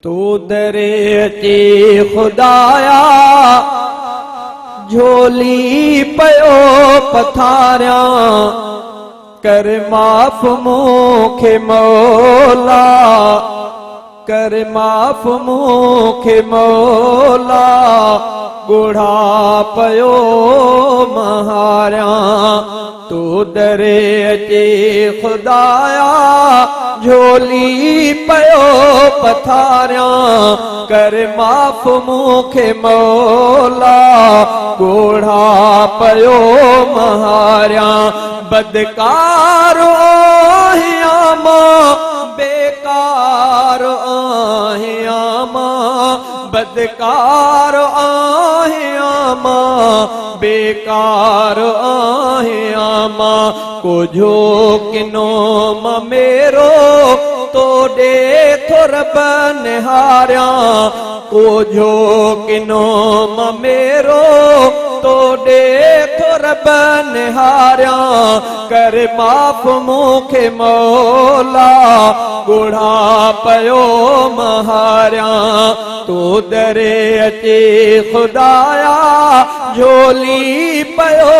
तू दरे अची खुदाया झोली पयो पथारिया कर माफ मूंखे मौला कर माफ मूंखे मौला गुढ़ा पयो महारिया तू दरे अची खुदाया झोली पयो पथारिया कर माफ मूंखे मौला गुढ़ा पयो महारिया बदकार आहियां मां बेकार आहियां मां बदकार आहियां मां बेकार आहियां मां कुझो किनो मेरो तो दे थोर निहारिया कुझो किनो मेरो तो दे थोर निहारिया कर माफ मूंखे मौला गुढ़ा पयो महारिया तू दरे अची खुदाया झोली पयो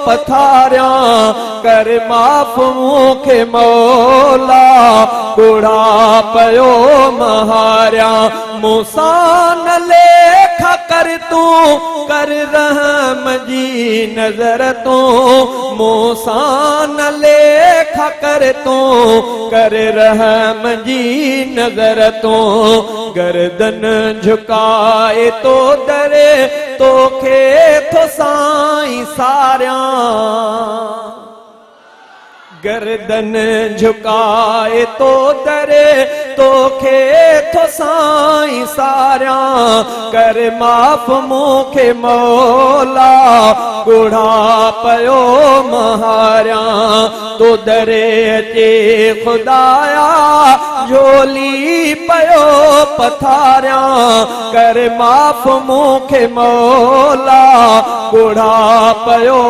पथारिया कर माफ मूंखे मौला गुढ़ा पयो महारिया मूसा न लेखा कर तू कर रहम जी नजर तू मूसा न लेखा कर तू कर रहम जी नजर तू गर्दन झुकाए तो दरे तो खे थो साईं सारिया गर्दन झुकाए तो दरे तो खे थो साईं सारिया कर माफ मूंखे मौला गुढ़ा पयो महारिया तो दरे अचे खुदाया झोली पयो पथारिया कर माफ मूंखे मौला गुढ़ा पयो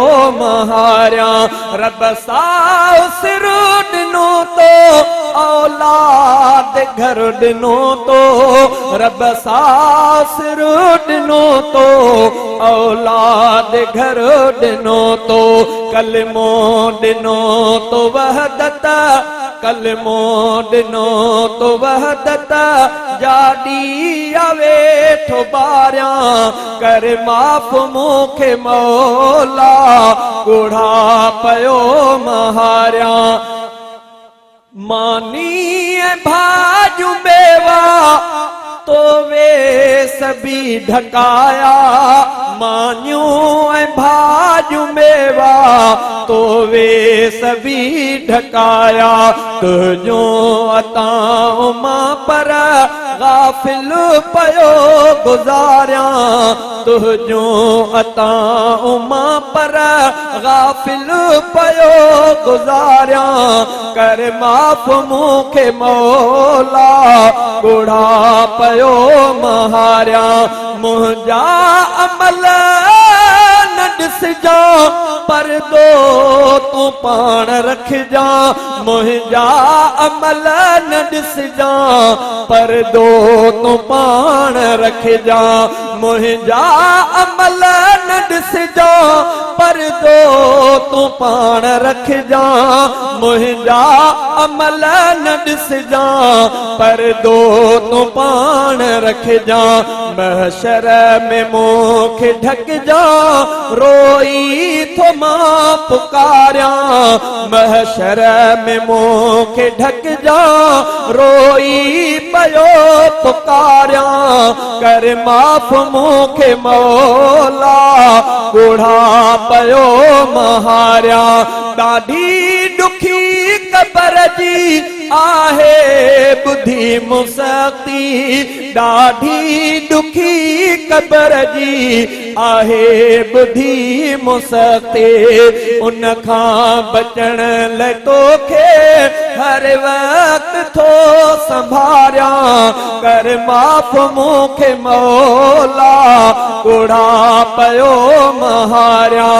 महारिया रब सां सिर ॾिनो तो औलाद घर ॾिनो तो रब सां सिर ॾिनो तो औलाद घर ॾिनो तो कलमो ॾिनो तो वहदत कलमो ॾिनो तो वहदत जाडी आवे ठो बारिया कर माफ मूंखे मौला गुढ़ा पयो महारिया मानी भाजू बेवा तो वे सभी ढकाया मानियूं भाजू मेवा तो वे सभी ढकाया तुझो अताऊं मां पर गाफिल पयो गुजारिया तुझो अताऊं मां पर गाफिल पयो गुजारिया कर माफ मूंखे मौला गुढ़ा पयो महारिया मुंहिंजा अमल न ॾिसजा परदो तूं पाण रखजा मुंहिंजा अमल न ॾिसजा परदो तूं पाण रखजा मुंहिंजा अमल न ॾिसजा परदो तूं पाण रखजा मुंहिंजा अमल न ॾिसजा परदो तूं पाण रखजा महशर में मूंखे ढकजा रोई थो मां पुकारिया महशर में मूंखे ढकजा रोई पयो पुकारिया कर माफ मूंखे मौला गुढ़ा पयो महारिया ॾाढी ॾुखी कबर जी आहे बुद्धि मुसक्ति ॾाढी ॾुखी कबर जी आहे बुद्धि मुसक्ति उन खां बचण लाइ तोखे हर वक्त थो संभारिया कर माफ मूंखे मौला गुढ़ा पयो महारिया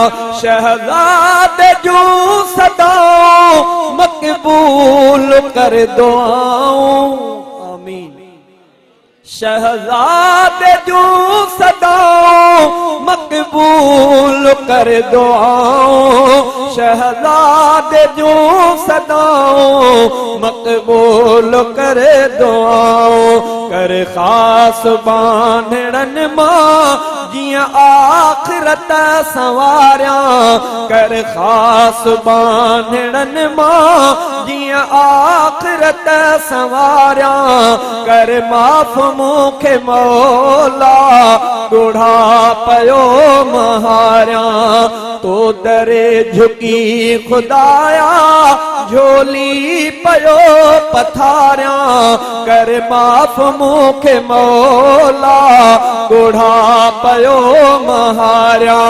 शहज़ाद जूं सदाऊं मक़बूल कर दुआऊं आमीन। शहजादे जूं सदाओं मकबूल कर दुआओं, शहजादे जूं सदाओं मकबूल कर दुआओं, कर खास बांधड़न मां जियां आखिरत संवारिया, कर खास बांधड़न मां जियां आखिरत संवारिया, कर माफ मूंखे मौला बुढ़ा पयो महारिया, तो दरे झुकी खुदाया झोली पयो पथारिया, कर माफ मूंखे मौला बुढ़ा पयो महारिया,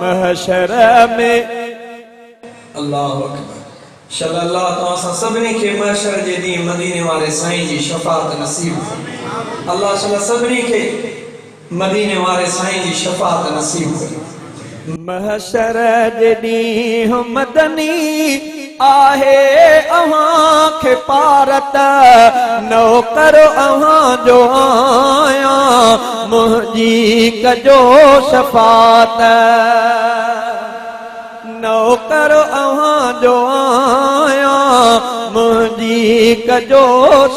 महशर में अल्लाह अकबर। शल्लल्लाहु तव्हां सभिनी खे महशर जे ॾींहुं मदीने वारे साईं जी शफ़ाअत नसीब। अल्लाह सभिनी खे मदीने वारे साईं जी शफ़ाअत नसीब करे। महशर जे ॾींहुं मदनी आहे अव्हां खे पारत, नौकर अव्हां जो आहियां मुंहिंजी कजो शफ़ाअत, नौकर अव्हां जो आहियां मुंहिंजी कजो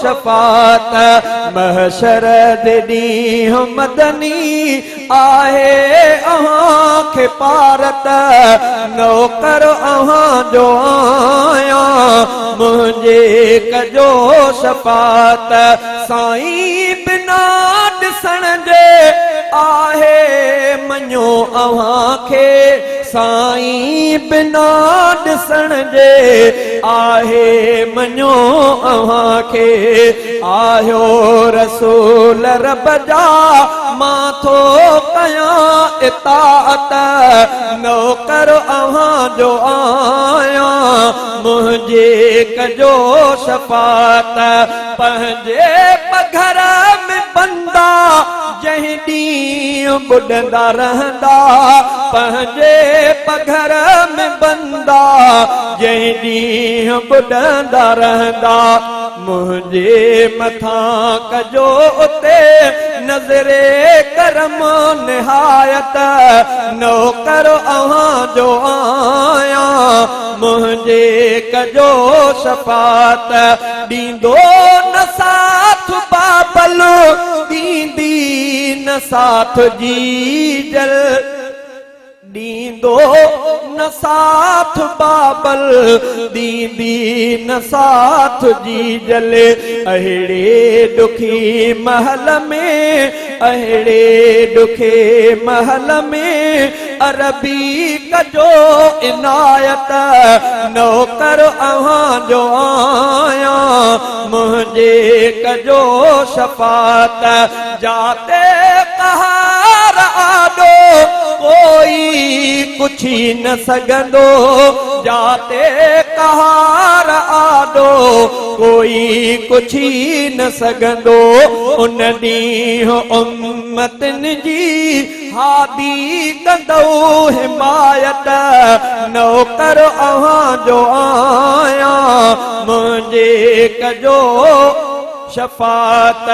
शफ़ाअत, महशर जे ॾींहुं मदनी आहे अव्हां खे पारत, नौकर अव्हां जो आहियां मुंहिंजे कजो शफ़ाअत, साईं बिना ॾिसण जे आहे मञो अव्हां खे, साईं बिना ॾिसण जे आहे मञो अव्हां खे, आहियो रसूल रब जा मां थो कयां इताअत, नौकर अव्हां जो आहियां मुंहिंजे कजो शफ़ाअत, पंहिंजे पघर में बंदा जंहिं ॾींहुं ॿुॾंदा रहंदा, पंहिंजे पघर में बंदा जंहिं ॾींहुं ॿुॾंदा रहंदा, मुंहिंजे मथां कजो उते नज़रे करम निहायत, नौकर अव्हां जो आहियां मुंहिंजे कजो शफ़ाअत, ॾींदो न साथ बाबल ॾींदी न साथ जीजल, ॾींदो न साथ बाबल ॾींदी न साथ जीजल, अहिड़े ॾुखी महल में अहिड़े ॾुखे महल में अरबी कजो इनायत, नौकर अव्हां जो आहियां मुंहिंजे कजो शफ़ाअत, जाते क़हार आॾो कोई पुछी न सघंदो, जाते क़हार आॾो कोई पुछी न सघंदो, उन ॾींहुं उम्मतन जी हादी कंदो हिमायत, नौकर अव्हां जो आहियां मुंहिंजे कजो शफ़ाअत,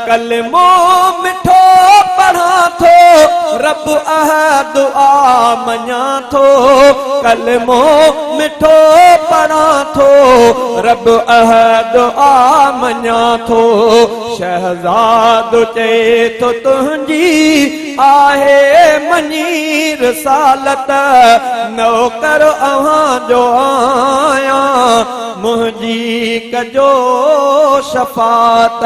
कलमो मिठो पढ़ां थो रब अहद आ मञां थो, कलमो मिठो पढ़ां थो रब अहद आ मञां थो, शहज़ादो चए थो तुंहिंजी आहे मञी रिसालत, नौकर अव्हां जो आहियां मुंहिंजी कजो शफ़ाअत।